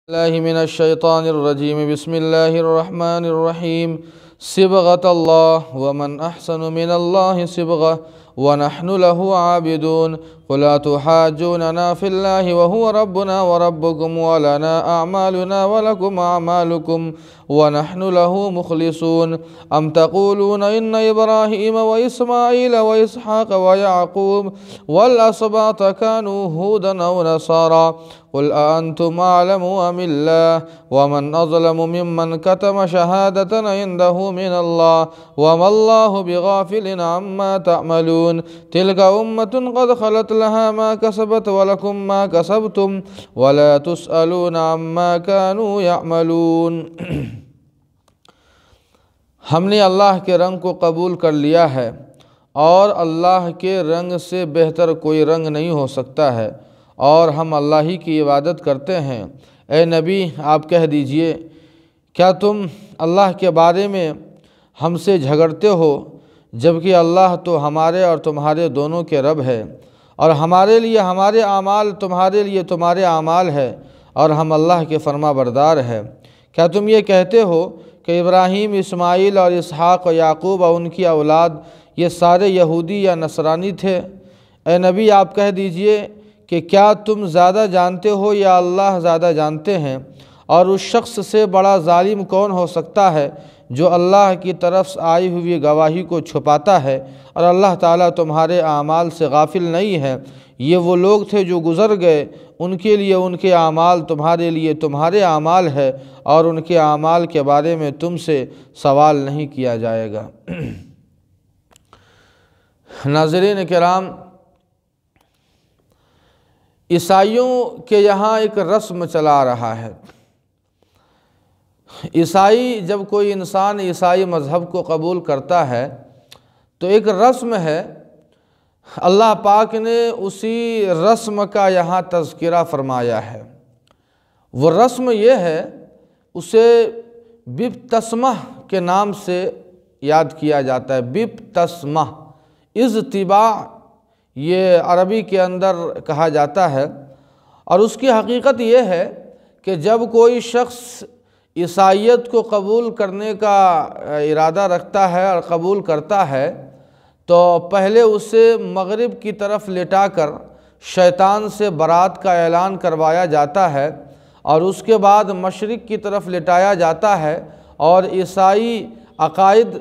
الله من الشيطان الرجيم. بسم الله الرحمن الرحيم. صبغة الله ومن أحسن من الله صبغة ونحن له عابدون. قل أتحاجوننا في الله وهو ربنا وربكم ولنا أعمالنا ولكم أعمالكم ونحن له مخلصون. أم تقولون إن إبراهيم وإسماعيل وإسحاق ويعقوب والأسباط كانوا هودا أو نصارى قل أأنتم أعلم أم الله ومن أظلم ممن كتم شهادة عنده من الله وما الله بغافل عما تعملون. تلك أمة قد خلت لها ما كسبت ولكم ما كسبتم ولا تسألون عما كانوا يعملون. ہم نے اللہ کے رنگ کو قبول کر لیا ہے اور اللہ کے رنگ سے بہتر کوئی رنگ نہیں ہو سکتا ہے اور ہم اللہ ہی کی عبادت کرتے ہیں. اے نبی آپ کہہ دیجئے کیا تم اللہ کے بارے میں ہم سے جھگڑتے ہو جبکہ اللہ تو ہمارے اور تمہارے دونوں کے رب ہے اور ہمارے لیے ہمارے اعمال تمہارے لیے تمہارے اعمال ہے اور ہم اللہ کے فرما بردار ہیں. کیا تم یہ کہتے ہو کہ ابراہیم، اسماعیل اور اسحاق و یعقوب اور ان کی اولاد یہ سارے یہودی یا نصرانی تھے؟ اے نبی آپ کہہ دیجئے کہ کیا تم زیادہ جانتے ہو یا اللہ زیادہ جانتے ہیں؟ اور اس شخص سے بڑا ظالم کون ہو سکتا ہے جو اللہ کی طرف آئی ہوئی گواہی کو چھپاتا ہے اور اللہ تعالیٰ تمہارے اعمال سے غافل نہیں ہے. یہ وہ لوگ تھے جو گزر گئے، ان کے لیے ان کے اعمال، تمہارے لیے تمہارے اعمال ہے اور ان کے اعمال کے بارے میں تم سے سوال نہیں کیا جائے گا. ناظرین کرام، عیسائیوں کے یہاں ایک رسم چلا رہا ہے. عیسائی جب کوئی انسان عیسائی مذہب کو قبول کرتا ہے تو ایک رسم ہے، اللہ پاک نے اسی رسم کا یہاں تذکرہ فرمایا ہے. وہ رسم یہ ہے، اسے بپتسمہ کے نام سے یاد کیا جاتا ہے. بپتسمہ اجتباع یہ عربی کے اندر کہا جاتا ہے اور اس کی حقیقت یہ ہے کہ جب کوئی شخص عیسائیت کو قبول کرنے کا ارادہ رکھتا ہے اور قبول کرتا ہے تو پہلے اسے مغرب کی طرف لٹا کر شیطان سے برات کا اعلان کروایا جاتا ہے اور اس کے بعد مشرق کی طرف لٹایا جاتا ہے اور عیسائی عقائد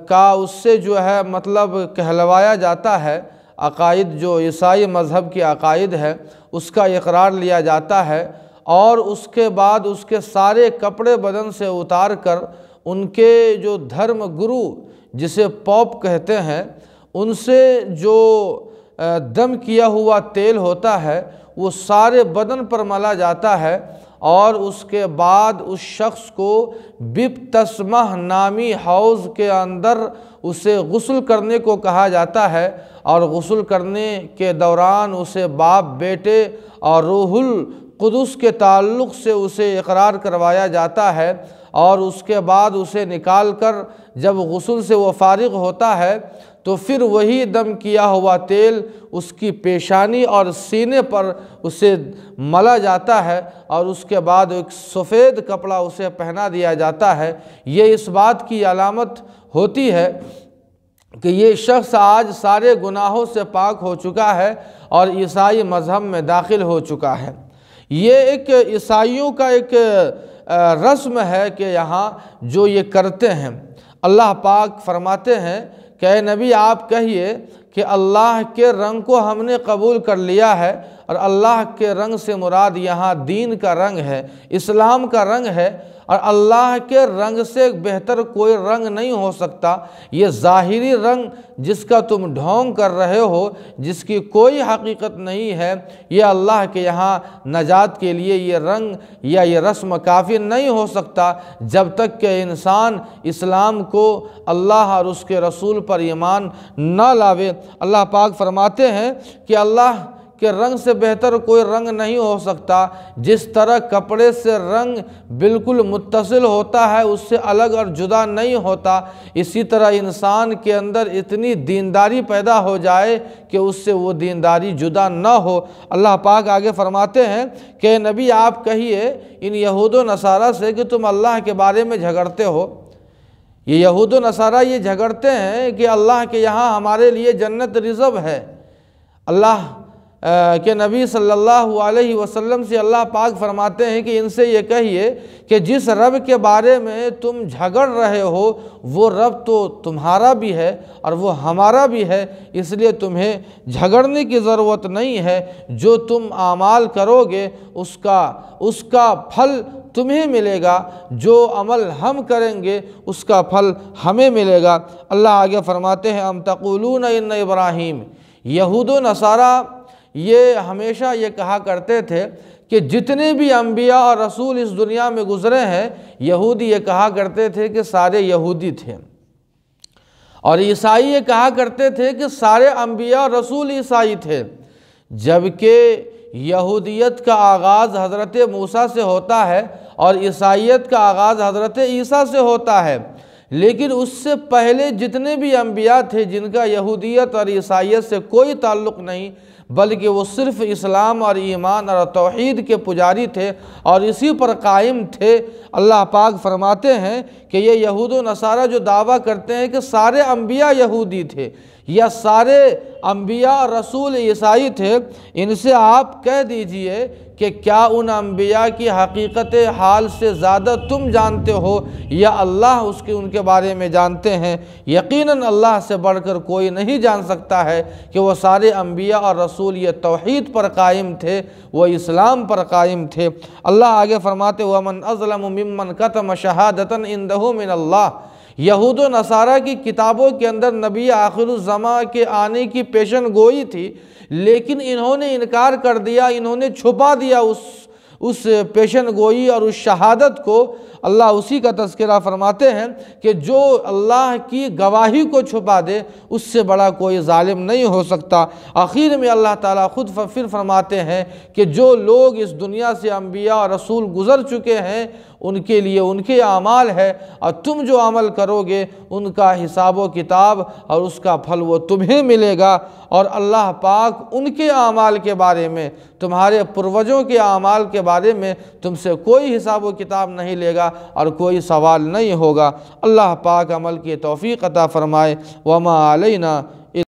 کا اس سے جو ہے مطلب کہلوایا جاتا ہے. عقائد جو عیسائی مذہب کی عقائد ہے اس کا اقرار لیا جاتا ہے اور اس کے بعد اس کے سارے کپڑے بدن سے اتار کر ان کے جو دھرم گرو جسے پوپ کہتے ہیں ان سے جو دم کیا ہوا تیل ہوتا ہے وہ سارے بدن پر ملا جاتا ہے اور اس کے بعد اس شخص کو بپتسمہ نامی حوض کے اندر اسے غسل کرنے کو کہا جاتا ہے اور غسل کرنے کے دوران اسے باپ، بیٹے اور روح القدس کے تعلق سے اسے اقرار کروایا جاتا ہے اور اس کے بعد اسے نکال کر جب غسل سے وہ فارغ ہوتا ہے تو پھر وہی دم کیا ہوا تیل اس کی پیشانی اور سینے پر اسے ملا جاتا ہے اور اس کے بعد ایک سفید کپڑا اسے پہنا دیا جاتا ہے. یہ اس بات کی علامت ہوتی ہے کہ یہ شخص آج سارے گناہوں سے پاک ہو چکا ہے اور عیسائی مذہب میں داخل ہو چکا ہے. یہ ایک عیسائیوں کا ایک رسم ہے کہ یہاں جو یہ کرتے ہیں. اللہ پاک فرماتے ہیں کہ اے نبی آپ کہیے کہ اللہ کے رنگ کو ہم نے قبول کر لیا ہے اور اللہ کے رنگ سے مراد یہاں دین کا رنگ ہے، اسلام کا رنگ ہے اور اللہ کے رنگ سے بہتر کوئی رنگ نہیں ہو سکتا. یہ ظاہری رنگ جس کا تم ڈھونگ کر رہے ہو، جس کی کوئی حقیقت نہیں ہے، یہ اللہ کے یہاں نجات کے لیے یہ رنگ یا یہ رسم کافی نہیں ہو سکتا جب تک کہ انسان اسلام کو، اللہ اور اس کے رسول پر ایمان نہ لاوے. اللہ پاک فرماتے ہیں کہ اللہ کے رنگ سے بہتر کوئی رنگ نہیں ہو سکتا۔ جس طرح کپڑے سے رنگ بالکل متصل ہوتا ہے، اس سے الگ اور جدا نہیں ہوتا، اسی طرح انسان کے اندر اتنی دینداری پیدا ہو جائے کہ اس سے وہ دینداری جدا نہ ہو۔ اللہ پاک آگے فرماتے ہیں کہ نبی آپ کہیے ان یہود و نصارہ سے کہ تم اللہ کے بارے میں جھگڑتے ہو۔ یہ یہود و نصارہ یہ جھگڑتے ہیں کہ اللہ کے یہاں ہمارے لیے جنت ریزرو ہے۔ اللہ کہ نبی صلی اللہ علیہ وسلم سے اللہ پاک فرماتے ہیں کہ ان سے یہ کہیے کہ جس رب کے بارے میں تم جھگڑ رہے ہو وہ رب تو تمہارا بھی ہے اور وہ ہمارا بھی ہے، اس لیے تمہیں جھگڑنے کی ضرورت نہیں ہے۔ جو تم اعمال کرو گے اس کا پھل تمہیں ملے گا، جو عمل ہم کریں گے اس کا پھل ہمیں ملے گا۔ اللہ آگے فرماتے ہیں ام تقولون ان ابراہیم، یہود و نصارہ یہ ہمیشہ یہ کہا کرتے تھے کہ جتنے بھی انبیاء اور رسول اس دنیا میں گزرے ہیں، یہودی یہ کہا کرتے تھے کہ سارے یہودی تھے، اور عیسائی یہ کہا کرتے تھے کہ سارے انبیاء اور رسول عیسائی تھے، جبکہ یہودیت کا آغاز حضرت موسیٰ سے ہوتا ہے اور عیسائیت کا آغاز حضرت عیسیٰ سے ہوتا ہے۔ لیکن اس سے پہلے جتنے بھی انبیاء تھے جن کا یہودیت اور عیسائیت سے کوئی تعلق نہیں، بلکہ وہ صرف اسلام اور ایمان اور توحید کے پجاری تھے اور اسی پر قائم تھے۔ اللہ پاک فرماتے ہیں کہ یہ یہود و نصارہ جو دعویٰ کرتے ہیں کہ سارے انبیاء یہودی تھے یا سارے انبیاء اور رسول عیسائی تھے، ان سے آپ کہہ دیجئے کہ کیا ان انبیاء کی حقیقت حال سے زیادہ تم جانتے ہو یا اللہ ان کے بارے میں جانتے ہیں؟ یقیناً اللہ سے بڑھ کر کوئی نہیں جان سکتا ہے کہ وہ سارے انبیاء اور رسول یہ توحید پر قائم تھے، وہ اسلام پر قائم تھے۔ اللہ آگے فرماتے وَمَنْ أَظْلَمُ مِمَّنْ كَتَمَ شَهَادَةً عِنْدَهُ مِنَ اللَّهِ۔ یہود و نصارہ کی کتابوں کے اندر نبی آخر الزماں کے آنے کی پیشن گوئی تھی، لیکن انہوں نے انکار کر دیا، انہوں نے چھپا دیا اس پیشن گوئی اور اس شہادت کو۔ اللہ اسی کا تذکرہ فرماتے ہیں کہ جو اللہ کی گواہی کو چھپا دے اس سے بڑا کوئی ظالم نہیں ہو سکتا۔ آخر میں اللہ تعالیٰ خود پھر فرماتے ہیں کہ جو لوگ اس دنیا سے انبیاء اور رسول گزر چکے ہیں ان کے لیے ان کے اعمال ہے، اور تم جو عمل کرو گے ان کا حساب و کتاب اور اس کا پھل وہ تمہیں ملے گا۔ اور اللہ پاک ان کے اعمال کے بارے میں، تمہارے پروجوں کے اعمال کے بارے میں تم سے کوئی حساب و کتاب نہیں لے گا اور کوئی سوال نہیں ہوگا۔ اللہ پاک عمل کی توفیق عطا فرمائے۔ وما علینا